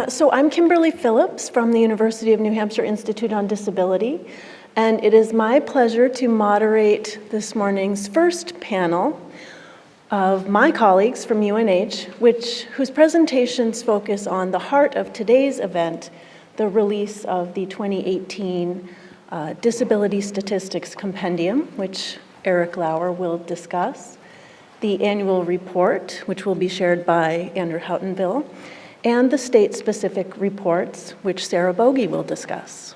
So I'm Kimberly Phillips from the University of New Hampshire Institute on Disability, and it is my pleasure to moderate this morning's first panel of my colleagues from UNH, whose presentations focus on the heart of today's event, the release of the 2018 Disability Statistics Compendium, which Eric Lauer will discuss, the annual report, which will be shared by Andrew Houtenville, and the state-specific reports, which Sarah Boege will discuss.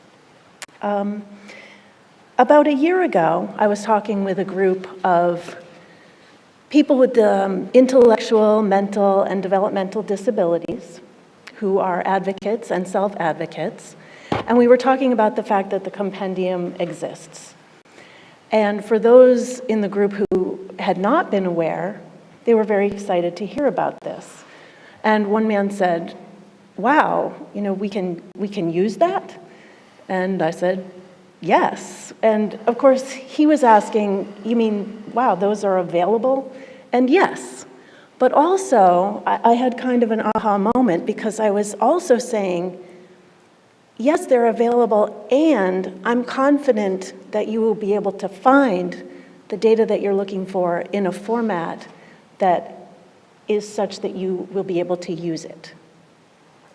About a year ago, I was talking with a group of people with intellectual, mental, and developmental disabilities who are advocates and self-advocates, and we were talking about the fact that the compendium exists. And for those in the group who had not been aware, they were very excited to hear about this. And one man said, wow, we can use that? And I said, yes. And of course, he was asking, you mean, wow, those are available? And yes. But also, I had kind of an aha moment because I was also saying, yes, they're available, and I'm confident that you will be able to find the data that you're looking for in a format that is such that you will be able to use it.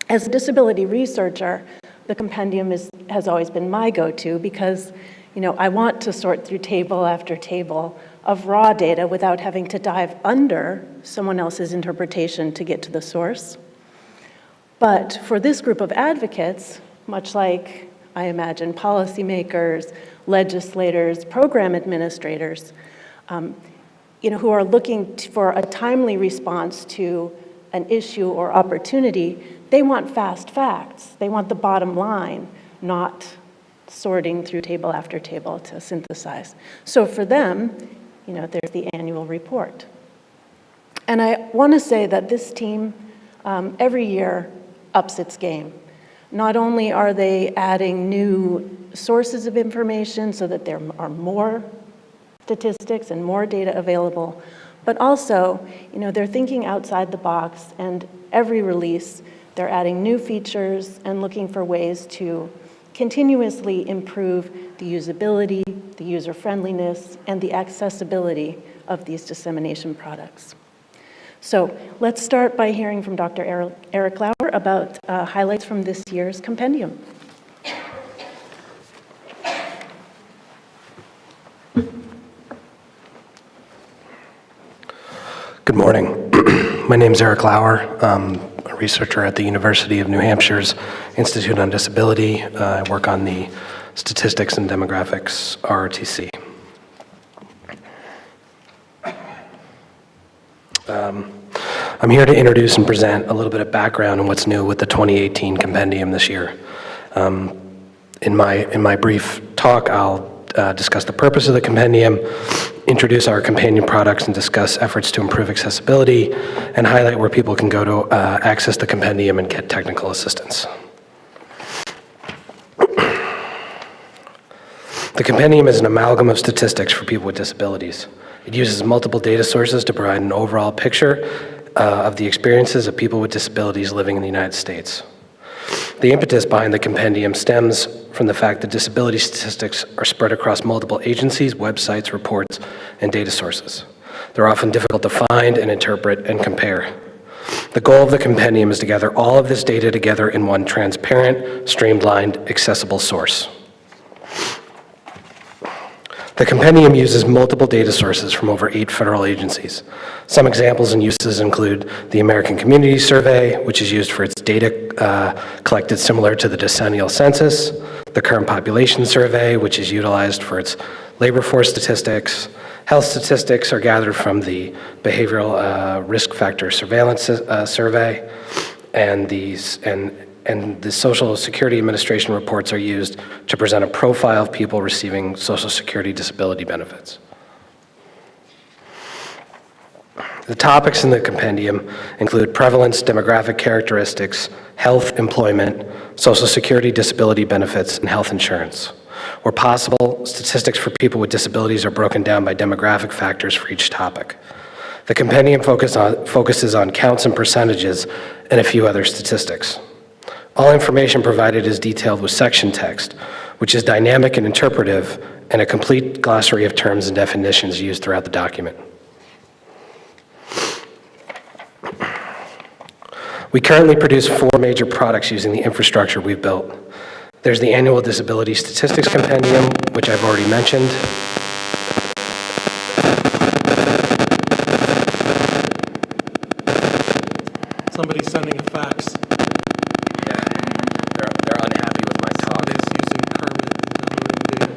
As a disability researcher, the compendium has always been my go-to because, I want to sort through table after table of raw data without having to dive under someone else's interpretation to get to the source. But for this group of advocates, much like I imagine policymakers, legislators, program administrators, who are looking for a timely response to an issue or opportunity, they want fast facts. They want the bottom line, not sorting through table after table to synthesize. So for them, there's the annual report. And I want to say that this team every year ups its game. Not only are they adding new sources of information so that there are more statistics and more data available, but also, they're thinking outside the box, and every release, they're adding new features and looking for ways to continuously improve the usability, the user-friendliness, and the accessibility of these dissemination products. So let's start by hearing from Dr. Eric Lauer about highlights from this year's compendium. Good morning. My name is Eric Lauer. I'm a researcher at the University of New Hampshire's Institute on Disability. I work on the Statistics and Demographics ROTC. I'm here to introduce and present a little bit of background on what's new with the 2018 compendium this year. In my brief talk, I'll discuss the purpose of the compendium, introduce our companion products, and discuss efforts to improve accessibility, and highlight where people can go to access the compendium and get technical assistance. The compendium is an amalgam of statistics for people with disabilities. It uses multiple data sources to provide an overall picture of the experiences of people with disabilities living in the United States. The impetus behind the compendium stems from the fact that disability statistics are spread across multiple agencies, websites, reports, and data sources. They're often difficult to find and interpret and compare. The goal of the compendium is to gather all of this data together in one transparent, streamlined, accessible source. The compendium uses multiple data sources from over 8 federal agencies. Some examples and uses include the American Community Survey, which is used for its data collected similar to the decennial census, the Current Population Survey, which is utilized for its labor force statistics. Health statistics are gathered from the Behavioral Risk Factor Surveillance Survey, and the Social Security Administration reports are used to present a profile of people receiving Social Security disability benefits. The topics in the compendium include prevalence, demographic characteristics, health, employment, Social Security disability benefits, and health insurance. Where possible, statistics for people with disabilities are broken down by demographic factors for each topic. The compendium focuses on counts and percentages and a few other statistics. All information provided is detailed with section text, which is dynamic and interpretive, and a complete glossary of terms and definitions used throughout the document. We currently produce 4 major products using the infrastructure we've built. There's the Annual Disability Statistics Compendium, which I've already mentioned. Somebody's sending a fax. Yeah, they're unhappy with my talk. Somebody's using Kermit and downloading data.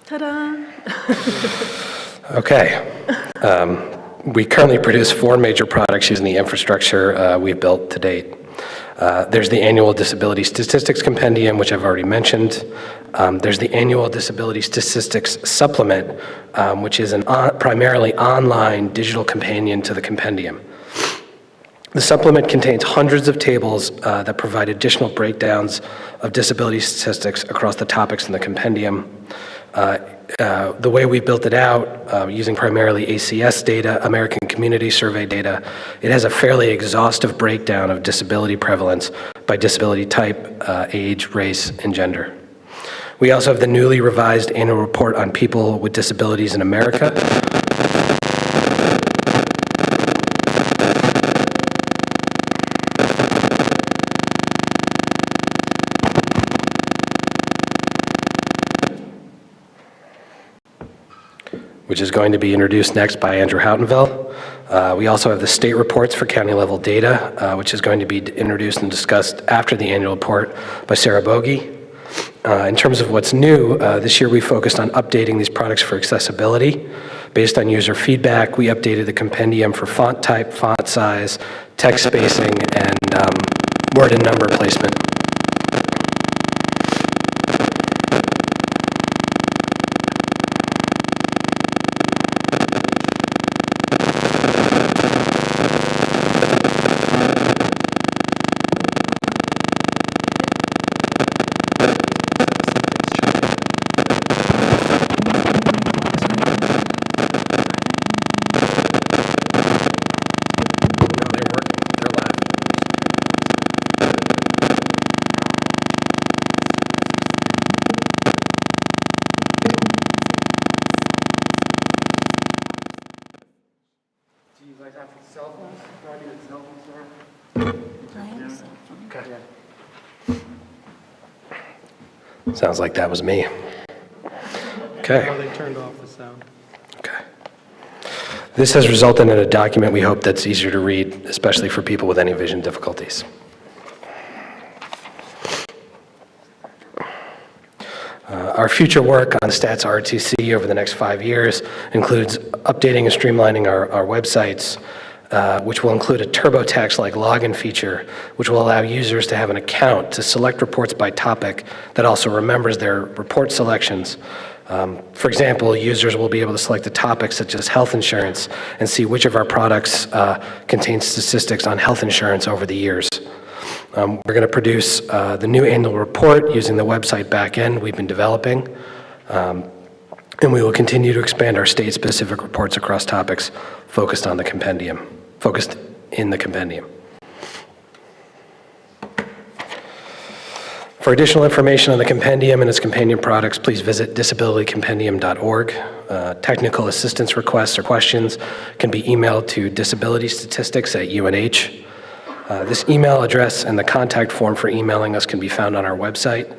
Ta-da! Okay. We currently produce 4 major products using the infrastructure we've built to date. There's the Annual Disability Statistics Compendium, which I've already mentioned. There's the Annual Disability Statistics Supplement, which is a primarily online digital companion to the compendium. The supplement contains hundreds of tables that provide additional breakdowns of disability statistics across the topics in the compendium. The way we built it out, using primarily ACS data, American Community Survey data, it has a fairly exhaustive breakdown of disability prevalence by disability type, age, race, and gender. We also have the newly revised annual report on people with disabilities in America, which is going to be introduced next by Andrew Houtenville. We also have the state reports for county level data, which is going to be introduced and discussed after the annual report by Sarah Boege. In terms of what's new, this year we focused on updating these products for accessibility. Based on user feedback, we updated the compendium for font type, font size, text spacing, and word and number placement. Sounds like that was me. Okay. Oh, they turned off the sound. Okay. This has resulted in a document we hope that's easier to read, especially for people with any vision difficulties. Our future work on Stats RTC over the next 5 years includes updating and streamlining our websites, which will include a TurboTax-like login feature, which will allow users to have an account to select reports by topic that also remembers their report selections. For example, users will be able to select a topic such as health insurance and see which of our products contain statistics on health insurance over the years. We're going to produce the new annual report using the website backend we've been developing. And we will continue to expand our state-specific reports across topics focused in the compendium. For additional information on the compendium and its companion products, please visit disabilitycompendium.org. Technical assistance requests or questions can be emailed to disabilitystatistics@UNH. This email address and the contact form for emailing us can be found on our website.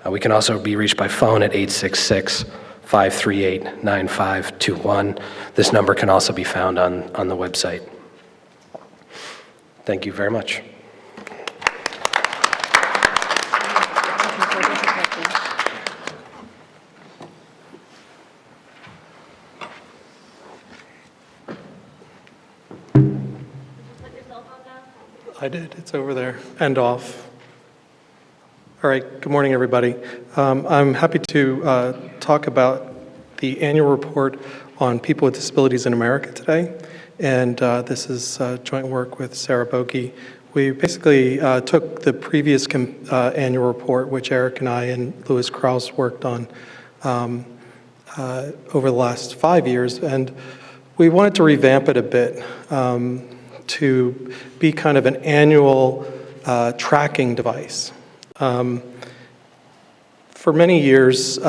We can also be reached by phone at 866-538-9521. This number can also be found on the website. Thank you very much. I did. It's over there and off. All right. Good morning, everybody. I'm happy to talk about the annual report on people with disabilities in America today. And this is joint work with Sarah Boege. We basically took the previous annual report, which Eric and I and Louis Krause worked on over the last 5 years, and we wanted to revamp it a bit to be kind of an annual tracking device. For many years,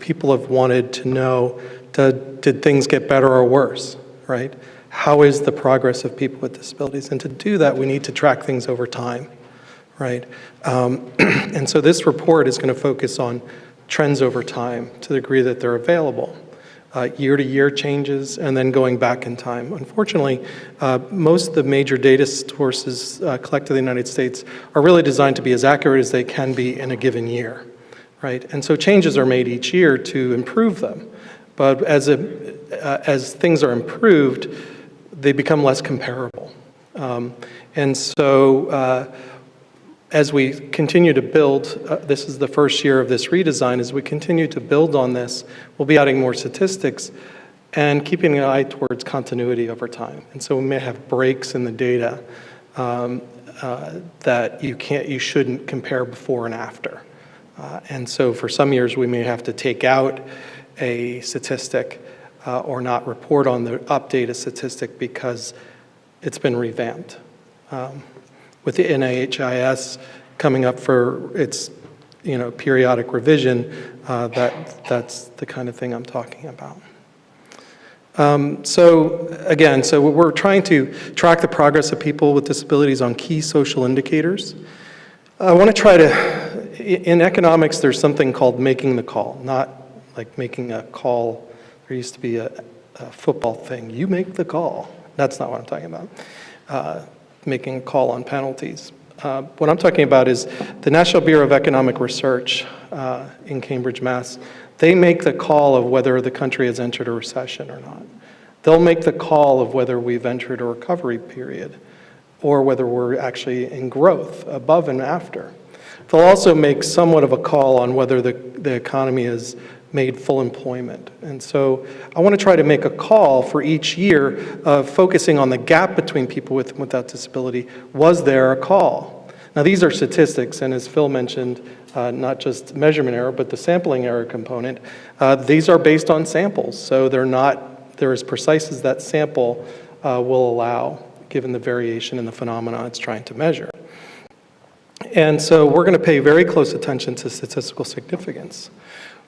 people have wanted to know, did things get better or worse, right? How is the progress of people with disabilities? And to do that, we need to track things over time, right? And so this report is going to focus on trends over time to the degree that they're available. Year-to-year changes, and then going back in time. Unfortunately, most of the major data sources collected in the United States are really designed to be as accurate as they can be in a given year, right? And so changes are made each year to improve them. But as things are improved, they become less comparable. And so as we continue to build, this is the first year of this redesign, as we continue to build on this, we'll be adding more statistics and keeping an eye towards continuity over time. And so we may have breaks in the data that you shouldn't compare before and after. And so for some years, we may have to take out a statistic or not report on the updated statistic because it's been revamped. With the NIHIS coming up for its periodic revision, that's the kind of thing I'm talking about. So we're trying to track the progress of people with disabilities on key social indicators. I want to try to, in economics, there's something called making the call, not like making a call. There used to be a football thing, you make the call. That's not what I'm talking about. Making a call on penalties. What I'm talking about is the National Bureau of Economic Research in Cambridge, Mass. They make the call of whether the country has entered a recession or not. They'll make the call of whether we've entered a recovery period or whether we're actually in growth above and after. They'll also make somewhat of a call on whether the economy has made full employment. And so I want to try to make a call for each year of focusing on the gap between people with and without disability. Was there a call? Now these are statistics, and as Phil mentioned, not just measurement error, but the sampling error component. These are based on samples, so they're as precise as that sample will allow, given the variation in the phenomena it's trying to measure. And so we're going to pay very close attention to statistical significance.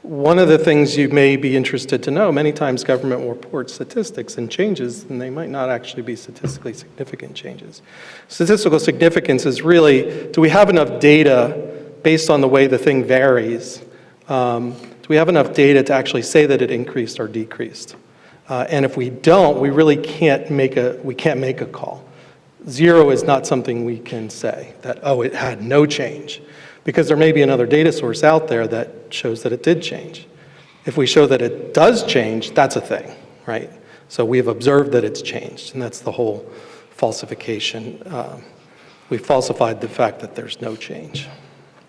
One of the things you may be interested to know, many times government will report statistics and changes, and they might not actually be statistically significant changes. Statistical significance is really, do we have enough data based on the way the thing varies? Do we have enough data to actually say that it increased or decreased? And if we don't, we really can't make a call. Zero is not something we can say that, oh, it had no change. Because there may be another data source out there that shows that it did change. If we show that it does change, that's a thing, right? So we have observed that it's changed, and that's the whole falsification. We falsified the fact that there's no change.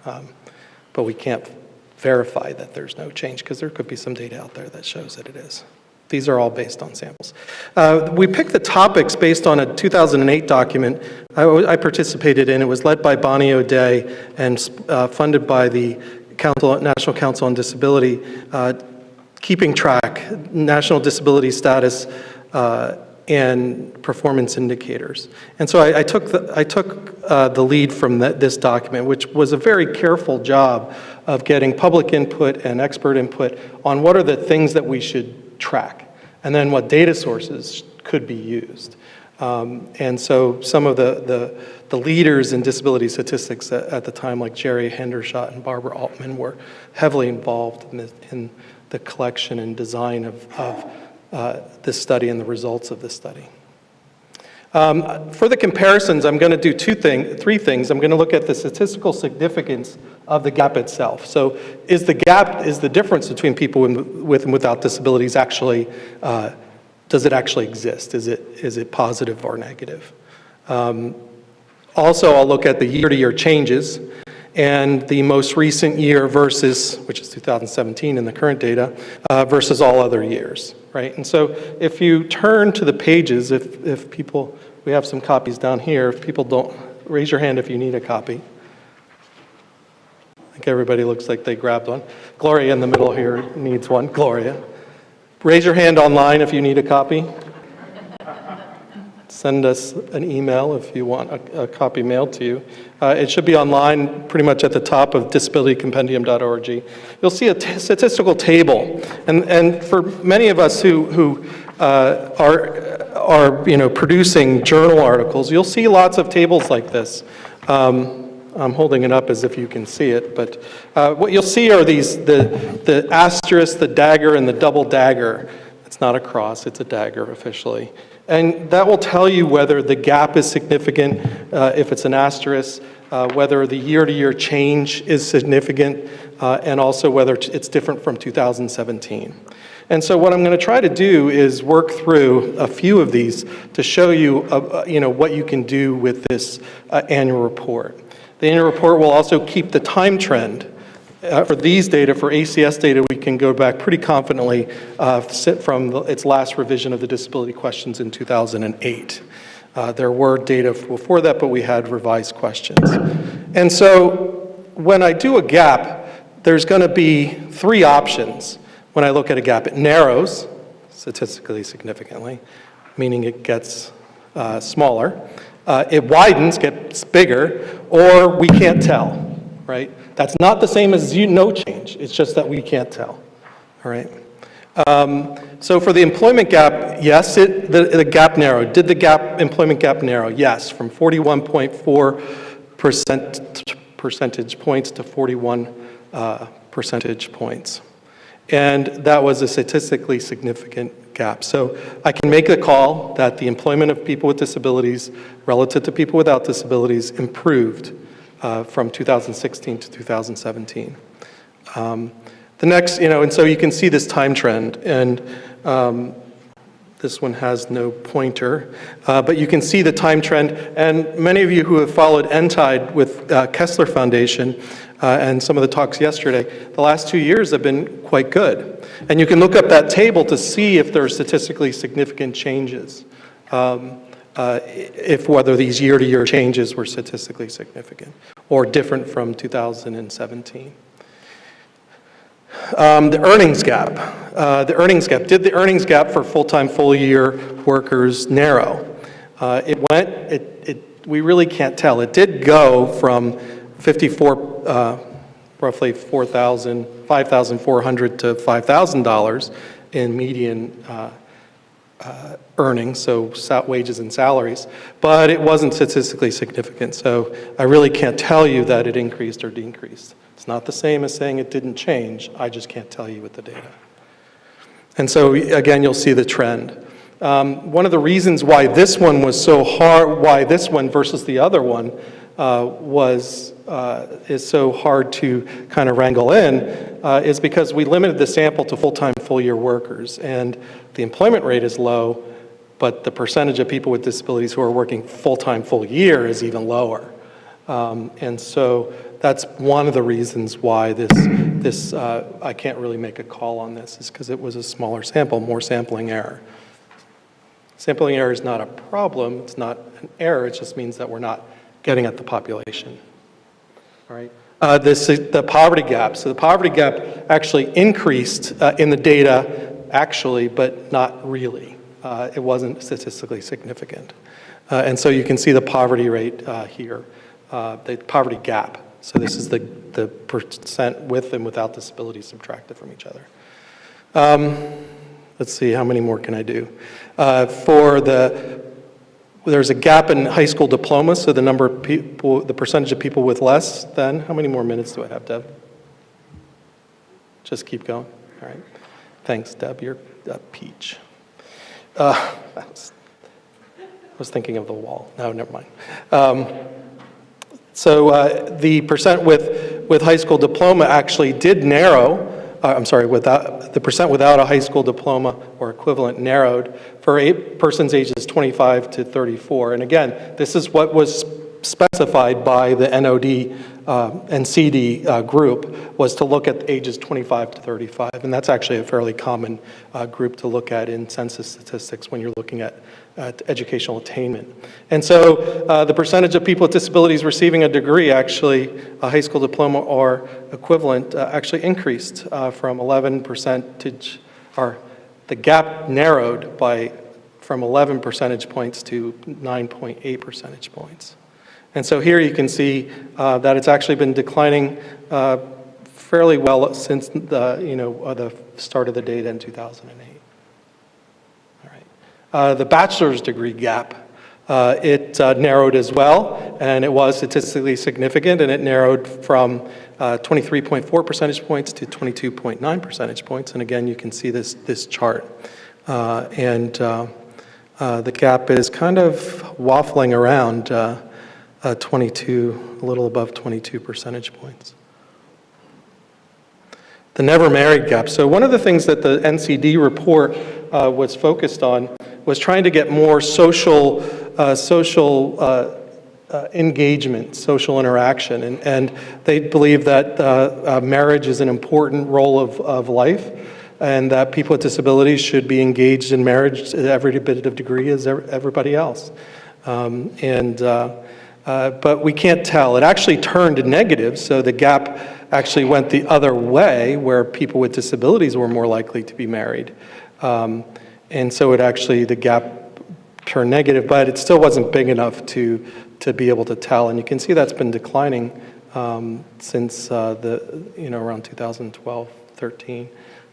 But we can't verify that there's no change because there could be some data out there that shows that it is. These are all based on samples. We picked the topics based on a 2008 document I participated in. It was led by Bonnie O'Day and funded by the National Council on Disability, keeping track, national disability status, and performance indicators. And so I took the lead from this document, which was a very careful job of getting public input and expert input on what are the things that we should track, and then what data sources could be used. And so some of the leaders in disability statistics at the time, like Jerry Hendershot and Barbara Altman, were heavily involved in the collection and design of this study and the results of this study. For the comparisons, I'm going to do three things. I'm going to look at the statistical significance of the gap itself. So is the difference between people with and without disabilities actually, does it actually exist? Is it positive or negative? Also, I'll look at the year-to-year changes and the most recent year versus, which is 2017 in the current data, versus all other years, right? And so if you turn to the pages, if people, we have some copies down here, if people don't, raise your hand if you need a copy. I think everybody looks like they grabbed one. Gloria in the middle here needs one, Gloria. Raise your hand online if you need a copy. send us an email if you want a copy mailed to you. It should be online pretty much at the top of disabilitycompendium.org. You'll see a statistical table. And for many of us who are producing journal articles, you'll see lots of tables like this. I'm holding it up as if you can see it, but what you'll see are the asterisk, the dagger, and the double dagger. It's not a cross, it's a dagger officially. And that will tell you whether the gap is significant, if it's an asterisk, whether the year-to-year change is significant, and also whether it's different from 2017. And so what I'm going to try to do is work through a few of these to show you, what you can do with this annual report. The annual report will also keep the time trend. For these data, for ACS data, we can go back pretty confidently from its last revision of the disability questions in 2008. There were data before that, but we had revised questions. And so when I do a gap, there's going to be three options when I look at a gap. It narrows statistically significantly, meaning it gets smaller. It widens, gets bigger, or we can't tell, right? That's not the same as no change. It's just that we can't tell, all right? So for the employment gap, yes, the gap narrowed. Did the employment gap narrow? Yes, from 41.4 percentage points to 41 percentage points. And that was a statistically significant gap. So I can make a call that the employment of people with disabilities relative to people without disabilities improved from 2016 to 2017. The next, and so you can see this time trend, and this one has no pointer, but you can see the time trend, and many of you who have followed NTIDE with Kessler Foundation and some of the talks yesterday, the last 2 years have been quite good. And you can look up that table to see if there are statistically significant changes, whether these year-to-year changes were statistically significant or different from 2017. The earnings gap. Did the earnings gap for full-time, full-year workers narrow? We really can't tell. It did go from 54, roughly $5,400 to $5,000 in median earnings, so wages and salaries, but it wasn't statistically significant. So I really can't tell you that it increased or decreased. It's not the same as saying it didn't change. I just can't tell you with the data. And so again, you'll see the trend. One of the reasons why this one was so hard, why this one versus the other one is so hard to kind of wrangle in, is because we limited the sample to full-time, full-year workers, and the employment rate is low, but the percentage of people with disabilities who are working full-time, full-year is even lower. And so that's one of the reasons why this I can't really make a call on this, is because it was a smaller sample, more sampling error. Sampling error is not a problem, it's not an error, it just means that we're not getting at the population. All right. The poverty gap. So the poverty gap actually increased in the data, but not really. It wasn't statistically significant. And so you can see the poverty rate here, the poverty gap. So this is the percent with and without disability subtracted from each other. Let's see, how many more can I do? There's a gap in high school diplomas, so the number of people, the percentage of people with less than, how many more minutes do I have, Deb? Just keep going, all right. Thanks, Deb, you're a peach. I was thinking of the wall, no, never mind. So the percent with high school diploma actually did narrow, the percent without a high school diploma or equivalent narrowed for persons ages 25 to 34. And again, this is what was specified by the NOD and CD group, was to look at ages 25 to 35. And that's actually a fairly common group to look at in census statistics when you're looking at educational attainment. And so the percentage of people with disabilities receiving a degree, actually a high school diploma or equivalent, actually increased from 11%, or the gap narrowed from 11 percentage points to 9.8 percentage points. And so here you can see that it's actually been declining fairly well since the start of the data in 2008. All right. The bachelor's degree gap, it narrowed as well, and it was statistically significant, and it narrowed from 23.4 percentage points to 22.9 percentage points. And again, you can see this chart. The gap is kind of waffling around 22, a little above 22 percentage points. The never married gap. So one of the things that the NCD report was focused on was trying to get more social engagement, social interaction. And they believe that marriage is an important role of life, and that people with disabilities should be engaged in marriage to every bit of degree as everybody else. But we can't tell. It actually turned negative, so the gap actually went the other way, where people with disabilities were more likely to be married. And so the gap turned negative, but it still wasn't big enough to be able to tell. And you can see that's been declining since around 2012, 13.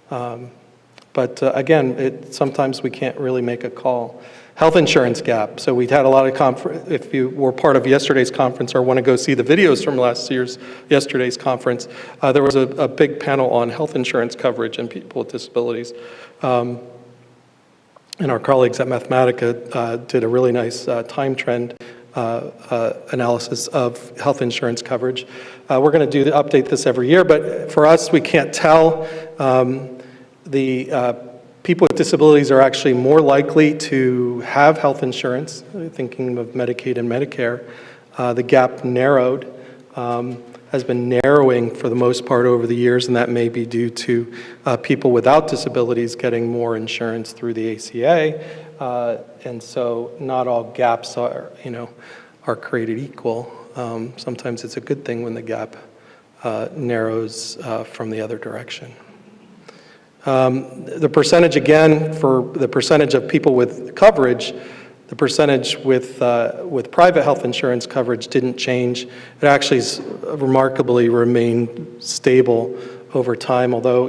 But again, sometimes we can't really make a call. Health insurance gap. So we had a lot of if you were part of yesterday's conference or want to go see the videos from yesterday's conference, there was a big panel on health insurance coverage and people with disabilities. And our colleagues at Mathematica did a really nice time trend analysis of health insurance coverage. We're going to update this every year, but for us, we can't tell. People with disabilities are actually more likely to have health insurance, thinking of Medicaid and Medicare. The gap narrowed, has been narrowing for the most part over the years, and that may be due to people without disabilities getting more insurance through the ACA. And so not all gaps are created equal. Sometimes it's a good thing when the gap narrows from the other direction. The percentage, again, for the percentage of people with coverage, the percentage with private health insurance coverage didn't change. It actually remarkably remained stable over time, although,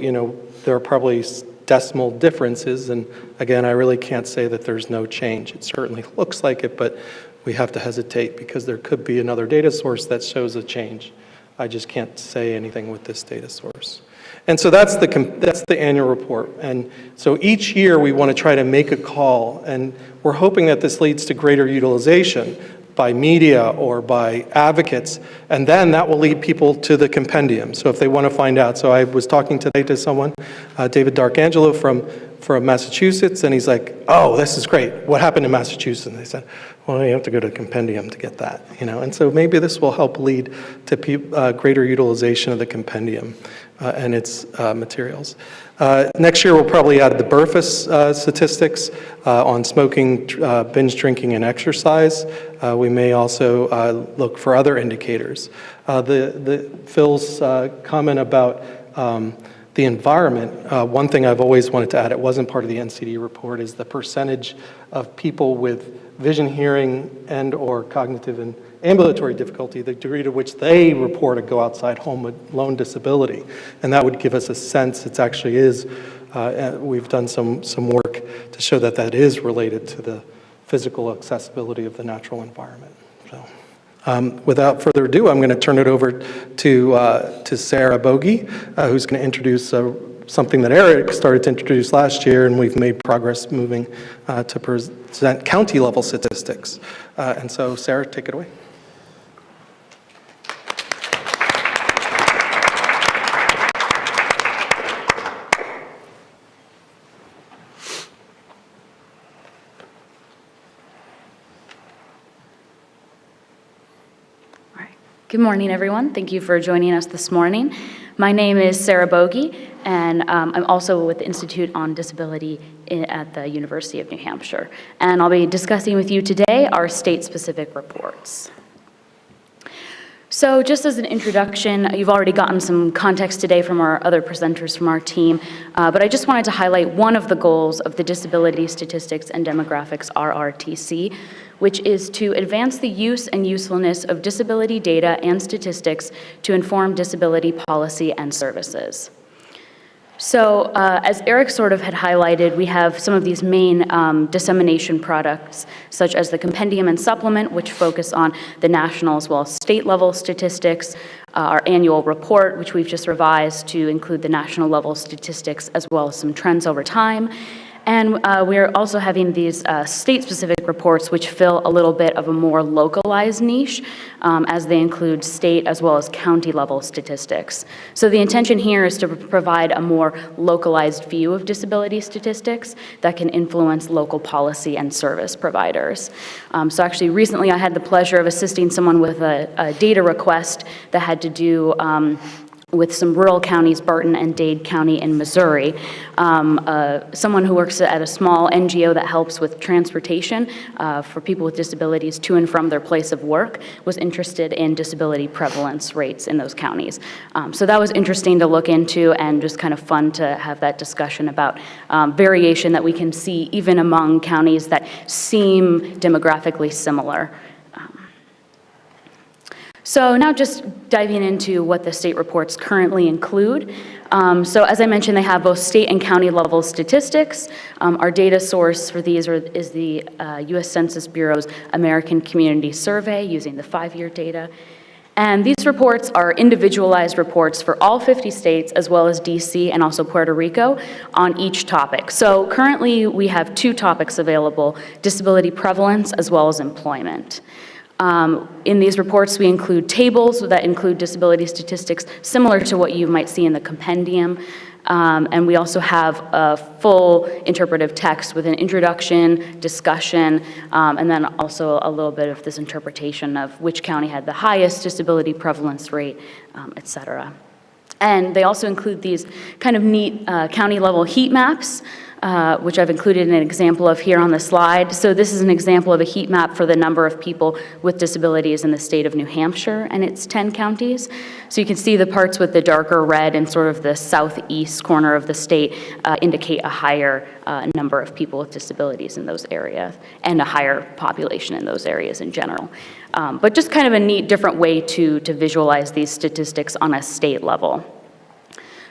there are probably decimal differences. And again, I really can't say that there's no change. It certainly looks like it, but we have to hesitate because there could be another data source that shows a change. I just can't say anything with this data source. And so that's the annual report. And so each year we want to try to make a call, and we're hoping that this leads to greater utilization by media or by advocates, and then that will lead people to the compendium. So if they want to find out. So I was talking today to someone, David D'Arcangelo from Massachusetts, and he's like, oh, this is great. What happened in Massachusetts? And they said, well, you have to go to compendium to get that. And so maybe this will help lead to greater utilization of the compendium and its materials. Next year, we'll probably add the BRFIS statistics on smoking, binge drinking, and exercise. We may also look for other indicators. Phil's comment about the environment, one thing I've always wanted to add, it wasn't part of the NCD report, is the percentage of people with vision, hearing, and or cognitive and ambulatory difficulty, the degree to which they report a go outside home alone disability. And that would give us a sense it actually is, we've done some work to show that is related to the physical accessibility of the natural environment. So, without further ado, I'm going to turn it over to Sarah Boege, who's going to introduce something that Eric started to introduce last year, and we've made progress moving to present county-level statistics. And so, Sarah, take it away. Good morning, everyone. Thank you for joining us this morning. My name is Sarah Boege, and I'm also with the Institute on Disability at the University of New Hampshire. And I'll be discussing with you today our state-specific reports. So just as an introduction, you've already gotten some context today from our other presenters from our team, but I just wanted to highlight one of the goals of the Disability Statistics and Demographics RRTC, which is to advance the use and usefulness of disability data and statistics to inform disability policy and services. So as Eric sort of had highlighted, we have some of these main dissemination products, such as the Compendium and Supplement, which focus on the national as well as state level statistics, our annual report, which we've just revised to include the national level statistics as well as some trends over time. And we're also having these state-specific reports which fill a little bit of a more localized niche as they include state as well as county-level statistics. So the intention here is to provide a more localized view of disability statistics that can influence local policy and service providers. So actually recently I had the pleasure of assisting someone with a data request that had to do with some rural counties, Barton and Dade County in Missouri. Someone who works at a small NGO that helps with transportation for people with disabilities to and from their place of work was interested in disability prevalence rates in those counties. So that was interesting to look into and just kind of fun to have that discussion about variation that we can see even among counties that seem demographically similar. So now just diving into what the state reports currently include. So as I mentioned, they have both state and county level statistics. Our data source for these is the US Census Bureau's American Community Survey using the 5-year data. And these reports are individualized reports for all 50 states as well as DC and also Puerto Rico on each topic. So currently we have 2 topics available, disability prevalence as well as employment. In these reports, we include tables that include disability statistics similar to what you might see in the Compendium. And we also have a full interpretive text with an introduction, discussion, and then also a little bit of this interpretation of which county had the highest disability prevalence rate, et cetera. And they also include these kind of neat county-level heat maps, which I've included an example of here on the slide. So this is an example of a heat map for the number of people with disabilities in the state of New Hampshire and its 10 counties. So you can see the parts with the darker red and sort of the southeast corner of the state indicate a higher number of people with disabilities in those areas and a higher population in those areas in general. But just kind of a neat different way to visualize these statistics on a state level.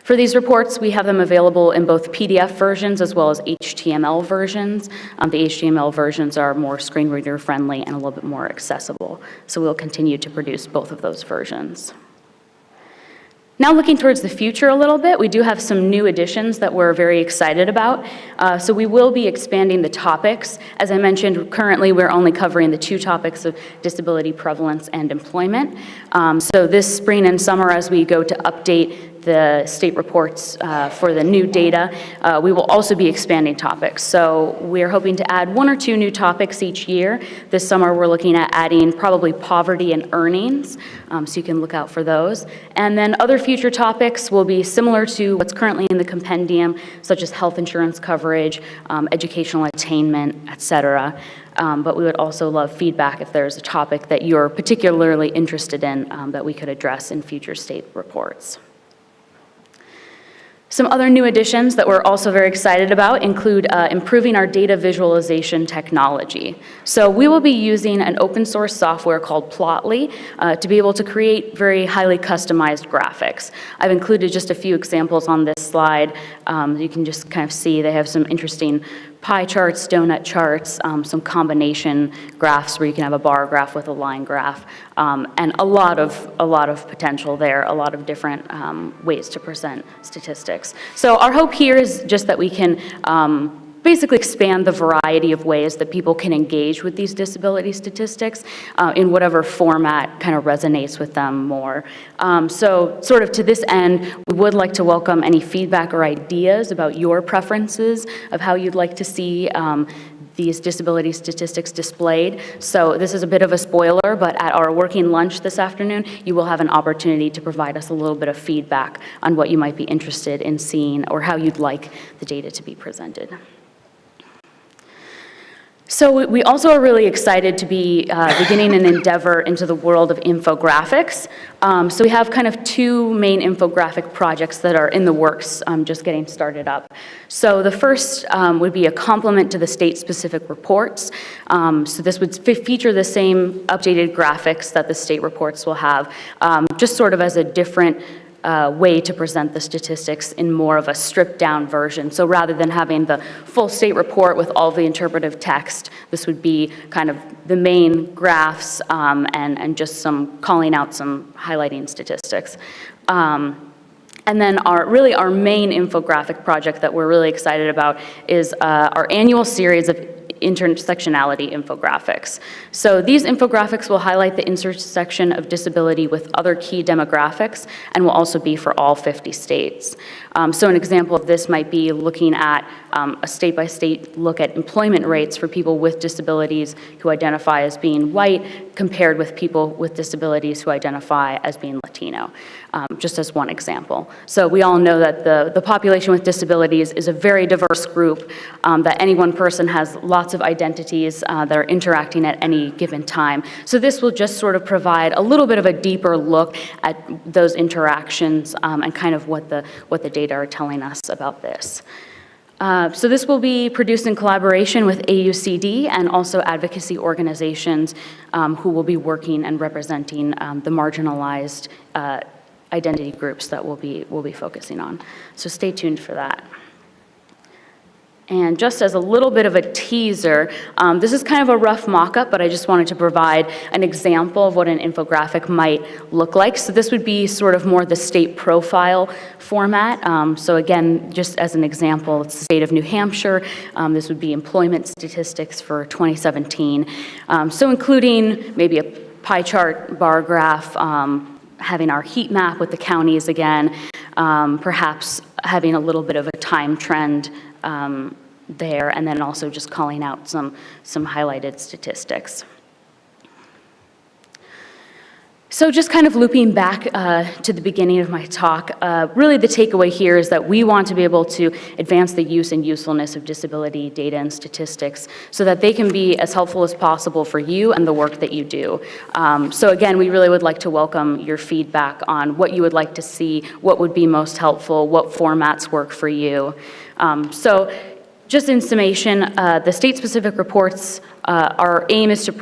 For these reports, we have them available in both PDF versions as well as HTML versions. The HTML versions are more screen reader friendly and a little bit more accessible. So we'll continue to produce both of those versions. Now looking towards the future a little bit, we do have some new additions that we're very excited about. So we will be expanding the topics. As I mentioned, currently we're only covering the 2 topics of disability prevalence and employment. So this spring and summer, as we go to update the state reports for the new data, we will also be expanding topics. So we're hoping to add 1 or 2 new topics each year. This summer we're looking at adding probably poverty and earnings, so you can look out for those. And then other future topics will be similar to what's currently in the Compendium, such as health insurance coverage, educational attainment, et cetera. But we would also love feedback if there's a topic that you're particularly interested in that we could address in future state reports. Some other new additions that we're also very excited about include improving our data visualization technology. So we will be using an open source software called Plotly to be able to create very highly customized graphics. I've included just a few examples on this slide. You can just kind of see they have some interesting pie charts, donut charts, some combination graphs where you can have a bar graph with a line graph, and a lot of potential there, a lot of different ways to present statistics. So our hope here is just that we can basically expand the variety of ways that people can engage with these disability statistics in whatever format kind of resonates with them more. So sort of to this end, we would like to welcome any feedback or ideas about your preferences of how you'd like to see these disability statistics displayed. So this is a bit of a spoiler, but at our working lunch this afternoon, you will have an opportunity to provide us a little bit of feedback on what you might be interested in seeing or how you'd like the data to be presented. So we also are really excited to be beginning an endeavor into the world of infographics. So we have kind of two main infographic projects that are in the works, just getting started up. So the first would be a complement to the state-specific reports. So this would feature the same updated graphics that the state reports will have, just sort of as a different way to present the statistics in more of a stripped-down version. So rather than having the full state report with all the interpretive text, this would be kind of the main graphs and just some calling out some highlighting statistics. And then our main infographic project that we're really excited about is our annual series of intersectionality infographics. So these infographics will highlight the intersection of disability with other key demographics and will also be for all 50 states. So an example of this might be looking at a state-by-state look at employment rates for people with disabilities who identify as being white compared with people with disabilities who identify as being Latino, just as one example. So we all know that the population with disabilities is a very diverse group, that any one person has lots of identities that are interacting at any given time. So this will just sort of provide a little bit of a deeper look at those interactions and kind of what the data are telling us about this. So this will be produced in collaboration with AUCD and also advocacy organizations who will be working and representing the marginalized identity groups that we'll be focusing on. So stay tuned for that. And just as a little bit of a teaser, this is kind of a rough mock-up, but I just wanted to provide an example of what an infographic might look like. So this would be sort of more the state profile format. So again, just as an example, it's the state of New Hampshire. This would be employment statistics for 2017. So including maybe a pie chart, bar graph, having our heat map with the counties again, perhaps having a little bit of a time trend there, and then also just calling out some highlighted statistics. So just kind of looping back to the beginning of my talk, really the takeaway here is that we want to be able to advance the use and usefulness of disability data and statistics so that they can be as helpful as possible for you and the work that you do. So again, we really would like to welcome your feedback on what you would like to see, what would be most helpful, what formats work for you. So just in summation, the state-specific reports, our aim is to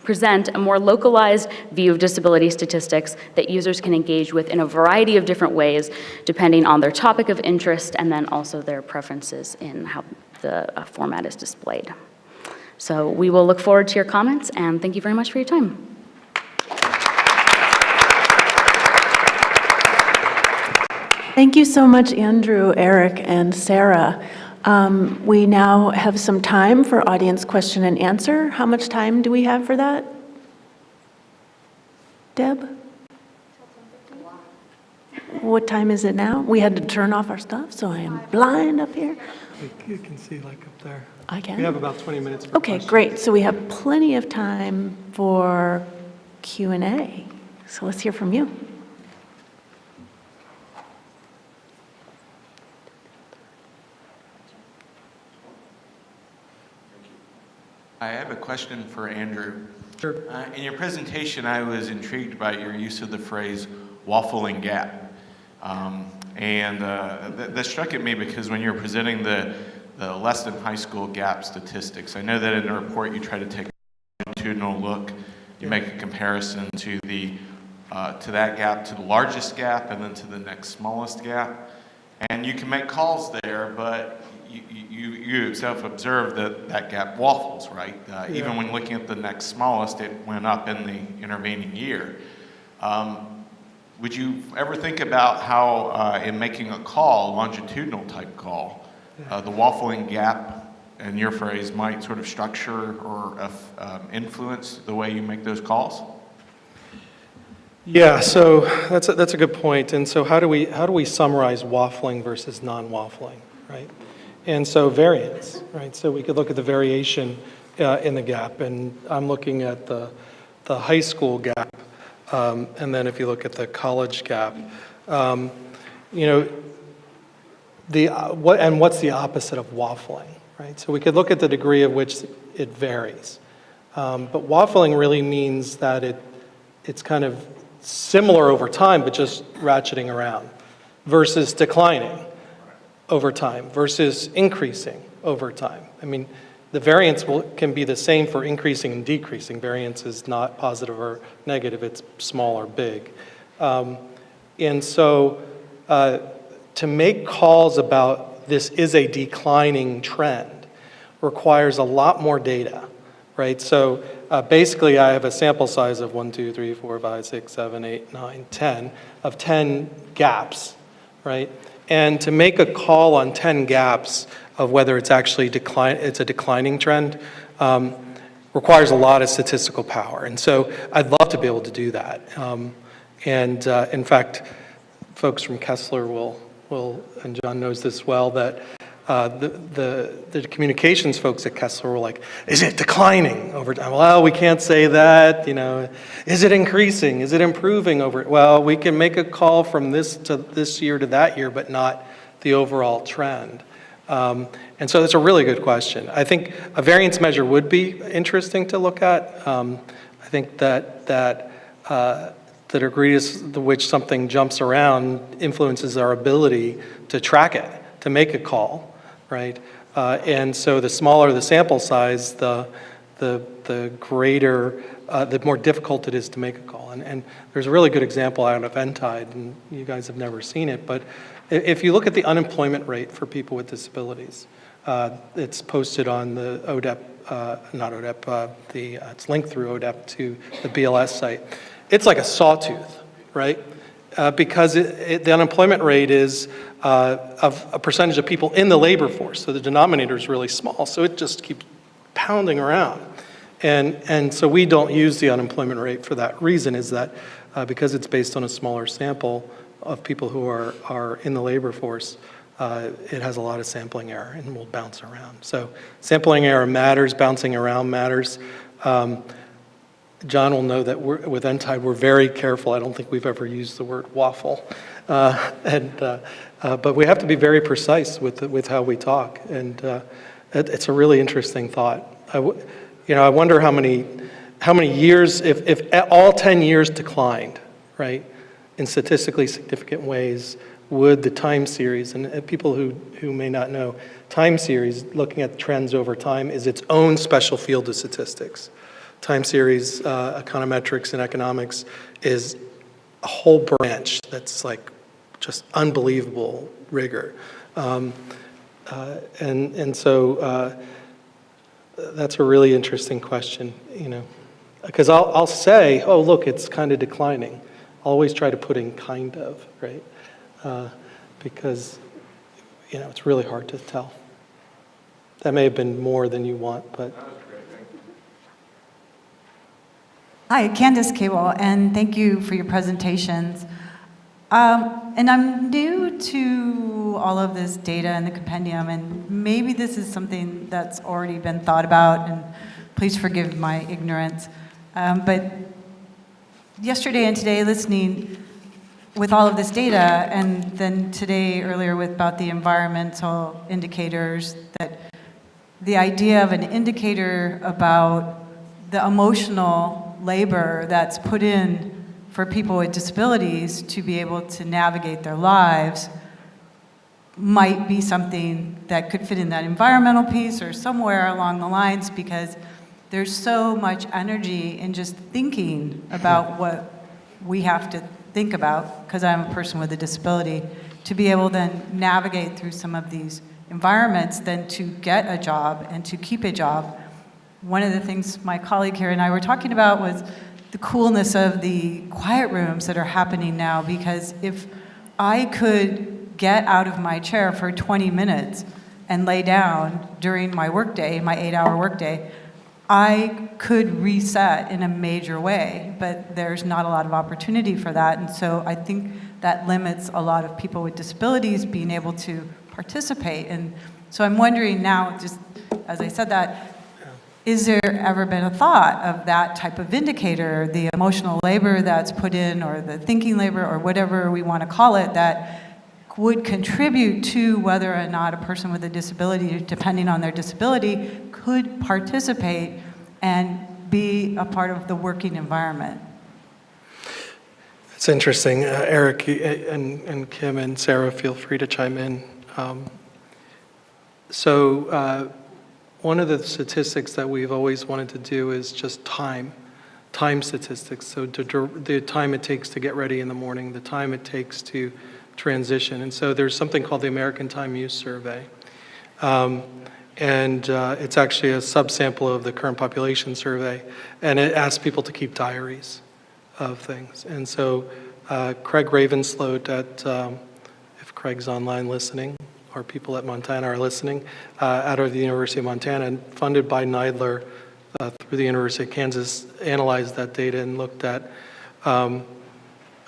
present a more localized view of disability statistics that users can engage with in a variety of different ways, depending on their topic of interest and then also their preferences in how the format is displayed. So we will look forward to your comments, and thank you very much for your time. Thank you so much, Andrew, Eric, and Sarah. We now have some time for audience question and answer. How much time do we have for that? Deb? What time is it now? We had to turn off our stuff, so I am blind up here. You can see like up there. I can? We have about 20 minutes for Okay, questions. great. So we have plenty of time for Q&A. So let's hear from you. I have a question for Andrew. Sure. In your presentation, I was intrigued by your use of the phrase waffling gap. That struck at me because when you're presenting the less than high school gap statistics, I know that in the report you try to take a longitudinal look. You make a comparison to that gap, to the largest gap, and then to the next smallest gap. And you can make calls there, but you yourself observe that gap waffles, right? Even when looking at the next smallest, it went up in the intervening year. Would you ever think about how, in making a call, longitudinal type call, the waffling gap, in your phrase, might sort of structure or influence the way you make those calls? Yeah, so that's a good point. And so how do we summarize waffling versus non-waffling, right? And so variance, right? So we could look at the variation in the gap, and I'm looking at the high school gap, and then if you look at the college gap, what's the opposite of waffling, right? So we could look at the degree of which it varies. But waffling really means that it's kind of similar over time, but just ratcheting around, versus declining over time, versus increasing over time. I mean, the variance can be the same for increasing and decreasing. Variance is not positive or negative, it's small or big. And so to make calls about this is a declining trend requires a lot more data, right? So basically I have a sample size of 1, 2, 3, 4, 5, 6, 7, 8, 9, 10, of 10 gaps, right? And to make a call on 10 gaps of whether it's actually it's a declining trend requires a lot of statistical power. And so I'd love to be able to do that. And in fact, folks from Kessler will, and John knows this well, that the communications folks at Kessler were like, is it declining over time? Well, we can't say that, you know. Is it increasing? Is it improving over? Well, we can make a call from this year to that year, but not the overall trend. And so that's a really good question. I think a variance measure would be interesting to look at. I think that the degree to which something jumps around influences our ability to track it, to make a call, right? And so the smaller the sample size, the greater, the more difficult it is to make a call. And there's a really good example out of Untitled, and you guys have never seen it, but if you look at the unemployment rate for people with disabilities, it's posted on the ODEP, not ODEP, it's linked through ODEP to the BLS site. It's like a sawtooth, right? Because the unemployment rate is of a percentage of people in the labor force, so the denominator is really small, so it just keeps pounding around. And so we don't use the unemployment rate for that reason, is that because it's based on a smaller sample of people who are in the labor force, it has a lot of sampling error and will bounce around. So sampling error matters, bouncing around matters. John will know that with Untitled, we're very careful. I don't think we've ever used the word waffle. But we have to be very precise with how we talk. And it's a really interesting thought. I wonder how many years, if all 10 years declined, right, in statistically significant ways, would the time series, and people who may not know, time series, looking at trends over time, is its own special field of statistics. Time series econometrics and economics is a whole branch that's like just unbelievable rigor. And so that's a really interesting question, because I'll say, oh, look, it's kind of declining. I'll always try to put in kind of, right? Because, it's really hard to tell. That may have been more than you want, but. Hi, Candace Cable, and thank you for your presentations. And I'm new to all of this data and the compendium, and maybe this is something that's already been thought about, and please forgive my ignorance. But yesterday and today, listening with all of this data, and then today earlier about the environmental indicators, that the idea of an indicator about the emotional labor that's put in for people with disabilities to be able to navigate their lives might be something that could fit in that environmental piece or somewhere along the lines, because there's so much energy in just thinking about what we have to think about, because I'm a person with a disability, to be able to then navigate through some of these environments, then to get a job and to keep a job. One of the things my colleague here and I were talking about was the coolness of the quiet rooms that are happening now, because if I could get out of my chair for 20 minutes and lay down during my workday, my 8-hour workday, I could reset in a major way, but there's not a lot of opportunity for that. And so I think that limits a lot of people with disabilities being able to participate. And so I'm wondering now, just as I said that, is there ever been a thought of that type of indicator, the emotional labor that's put in, or the thinking labor, or whatever we want to call it, that would contribute to whether or not a person with a disability, depending on their disability, could participate and be a part of the working environment. It's interesting. Eric and Kim and Sarah, feel free to chime in. One of the statistics that we've always wanted to do is just time statistics. So the time it takes to get ready in the morning, the time it takes to transition. And so there's something called the American Time Use Survey. It's actually a subsample of the current population survey. And it asks people to keep diaries of things. And so Craig Ravensloot if Craig's online listening, or people at Montana are listening, out of the University of Montana, and funded by Neidler through the University of Kansas, analyzed that data and looked at kind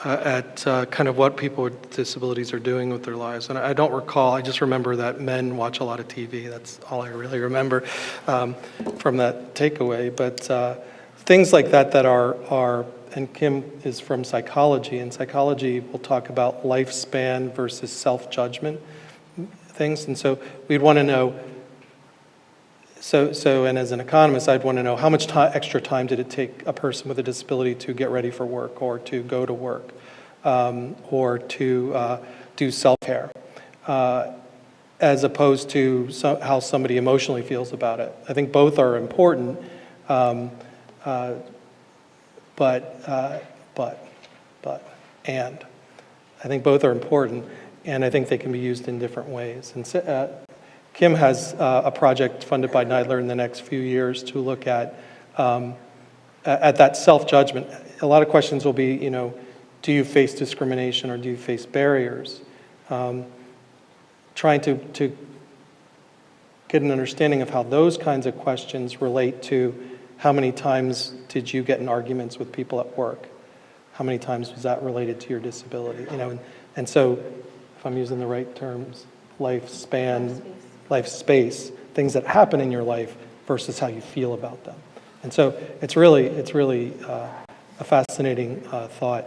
of what people with disabilities are doing with their lives. And I don't recall, I just remember that men watch a lot of TV. That's all I really remember from that takeaway. But things like that are, and Kim is from psychology, and psychology will talk about lifespan versus self-judgment things. And so we'd want to know, and as an economist, I'd want to know how much extra time did it take a person with a disability to get ready for work, or to go to work, or to do self-care, as opposed to how somebody emotionally feels about it. I think both are important, and I think both are important, and I think they can be used in different ways. And Kim has a project funded by Neidler in the next few years to look at that self-judgment. A lot of questions will be, do you face discrimination or do you face barriers? Trying to get an understanding of how those kinds of questions relate to how many times did you get in arguments with people at work? How many times was that related to your disability? And so, if I'm using the right terms, lifespan, life space, things that happen in your life versus how you feel about them. And so it's really a fascinating thought.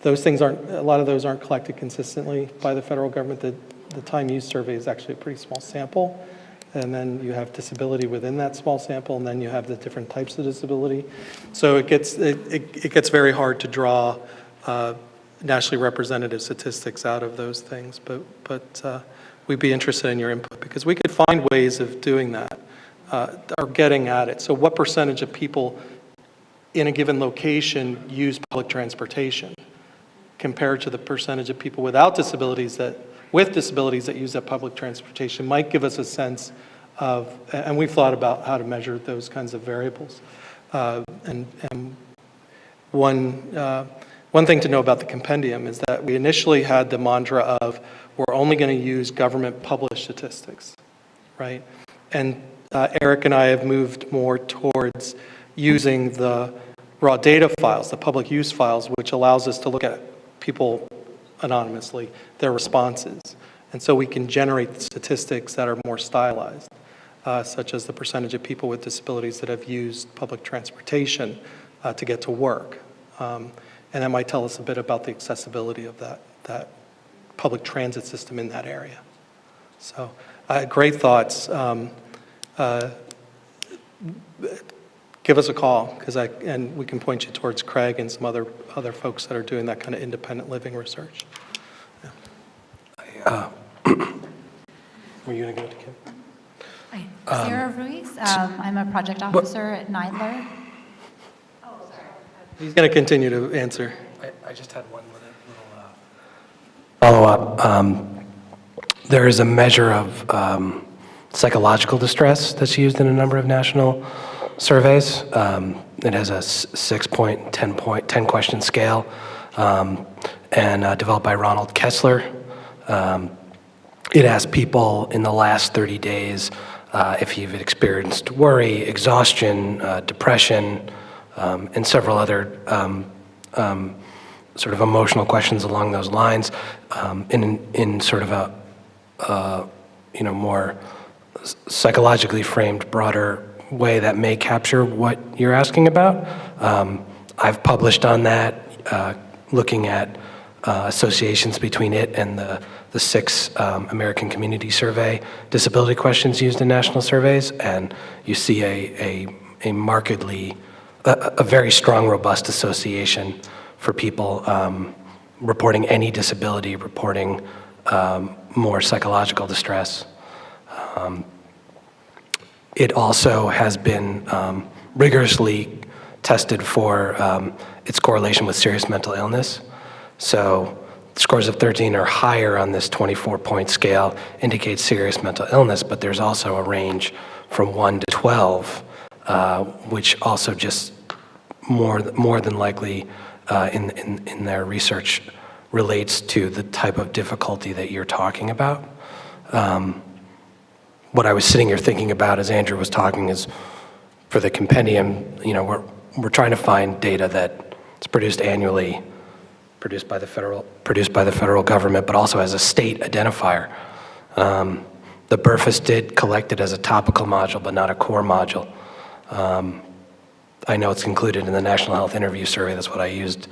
Those things a lot of those aren't collected consistently by the federal government. The time use survey is actually a pretty small sample. And then you have disability within that small sample, and then you have the different types of disability. So it gets very hard to draw nationally representative statistics out of those things. But we'd be interested in your input, because we could find ways of doing that, or getting at it. So what percentage of people in a given location use public transportation compared to the percentage of people without disabilities with disabilities that use that public transportation might give us a sense of, and we've thought about how to measure those kinds of variables. And one thing to know about the compendium is that we initially had the mantra of, we're only going to use government published statistics, right? And Eric and I have moved more towards using the raw data files, the public use files, which allows us to look at people anonymously, their responses. And so we can generate statistics that are more stylized, such as the percentage of people with disabilities that have used public transportation to get to work. And that might tell us a bit about the accessibility of that public transit system in that area. So great thoughts. Give us a call, and we can point you towards Craig and some other folks that are doing that kind of independent living research. Yeah. Were you going to go to Kim? Hi, Sarah Ruiz. I'm a project officer at Neidler. He's going to continue to answer. I just had one little follow-up. There is a measure of psychological distress that's used in a number of national surveys. It has a 6-point, 10-question scale, and developed by Ronald Kessler. It asks people in the last 30 days if you've experienced worry, exhaustion, depression, and several other sort of emotional questions along those lines, in sort of a more psychologically framed, broader way that may capture what you're asking about. I've published on that, looking at associations between it and the 6 American Community Survey disability questions used in national surveys, and you see a markedly, a very strong, robust association for people reporting any disability, reporting more psychological distress. It also has been rigorously tested for its correlation with serious mental illness. So scores of 13 or higher on this 24-point scale indicates serious mental illness, but there's also a range from 1 to 12, which also just more than likely in their research relates to the type of difficulty that you're talking about. What I was sitting here thinking about as Andrew was talking is for the compendium, we're trying to find data that's produced annually, produced by the federal government, but also as a state identifier. The BRFIS did collect it as a topical module, but not a core module. I know it's included in the National Health Interview Survey. That's what I used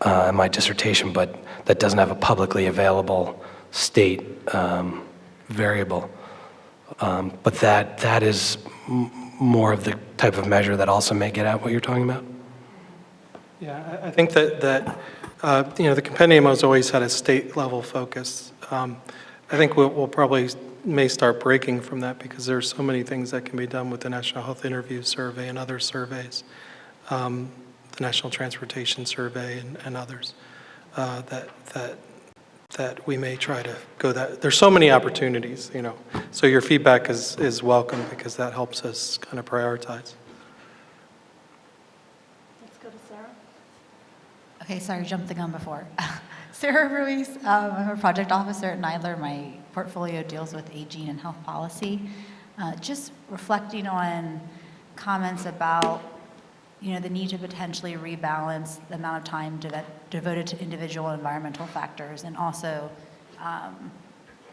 in my dissertation, but that doesn't have a publicly available state variable. But that is more of the type of measure that also may get at what you're talking about. Yeah, I think that the compendium has always had a state-level focus. I think we'll probably may start breaking from that because there are so many things that can be done with the National Health Interview Survey and other surveys, the National Transportation Survey and others, that we may try to go that. There's so many opportunities, So your feedback is welcome because that helps us kind of prioritize. Let's go to Sarah. Okay, sorry, jumped the gun before. Sarah Ruiz, I'm a project officer at NIDLR. My portfolio deals with aging and health policy. Just reflecting on comments about the need to potentially rebalance the amount of time devoted to individual environmental factors, and also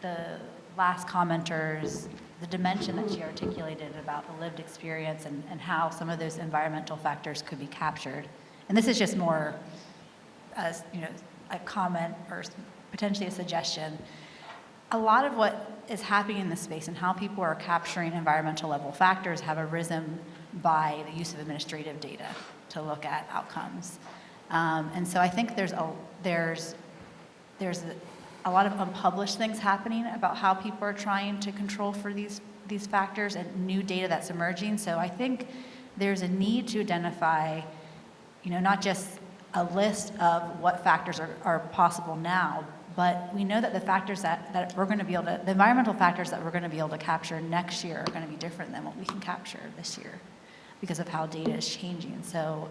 the last commenter's, the dimension that she articulated about the lived experience and how some of those environmental factors could be captured. And this is just more as a comment or potentially a suggestion. A lot of what is happening in this space and how people are capturing environmental level factors have arisen by the use of administrative data to look at outcomes. And so I think there's a lot of unpublished things happening about how people are trying to control for these factors and new data that's emerging. So I think there's a need to identify, not just a list of what factors are possible now, but we know that the factors that we're going to be able to, the environmental factors that we're going to be able to capture next year are going to be different than what we can capture this year because of how data is changing. So